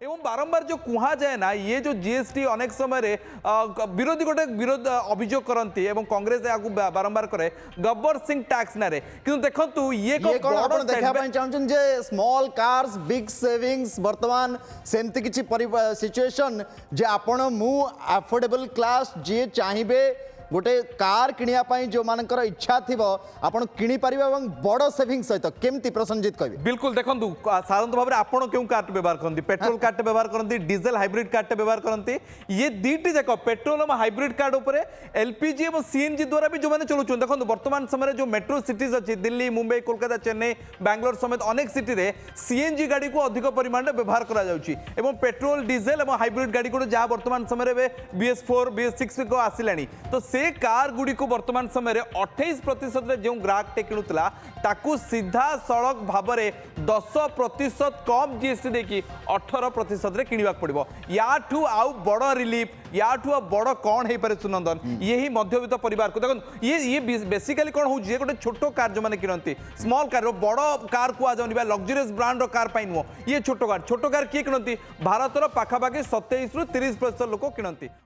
एवं बारंबार जो कुहा जाए ना ये जो जीएसटी अनेक समय विरोधी गोटे विरोध अभियोग करती एवं कांग्रेस याकू बारंबार करे गब्बर सिंह टैक्स ना कि देखो ये देखा चाहते जे स्मॉल कार्स बिग सेविंग्स वर्तमान सेमती किछि सिचुएशन जे आपण मु अफोर्डेबल क्लास जे चाहिए गोटे कार किनिया जो मानकर इच्छा थी आपन किनी पारिबे एवं बड़ सेविंग सहित केमती प्रसंजित कहबे बिल्कुल देखो साधारण भाव में आपड़ क्यों कार्ड व्यवहार करती पेट्रोल कार्ड व्यवहार करती डीजेल हाइब्रिड कार्ड व्यवहार करती ये दीटी जाक पेट्रोल और हाइब्रिड कार्ड उपर एलपीजी और सीएनजी द्वारा भी जो मैंने चलुच्च देखो वर्तमान समय जो मेट्रो सिटीज अच्छी दिल्ली मुंबई कोलकाता चेन्नई बैंगलोर समेत अनेक सिटी में सीएनजी गाड़ी को अधिक परिमाण में व्यवहार करा पेट्रोल डीजेल और हाइब्रिड गाड़ी को जहाँ वर्तमान समय BS4 BS6 को आसला तो से कार गुड़ी को वर्तमान समय 28% जो ग्राहक टे किणुला ताकू सीधा सड़क भाव में 10% कम जीएसटी देखिए 18% किणवा पड़ो या आउ बड़ रिलीफ या बड़ कौन हो पारे सुनंदन यही मध्यवित्त परिवार को देखो ये बेसिकली कौन हो गोटे छोट कार जो मैंने किणती स्मॉल कार बड़ कार कहुनी लग्जरीयस ब्रांड कार नुह ये छोट कार किए किणती भारतर पाखापाखि 27 ରୁ 30% लोक किणती।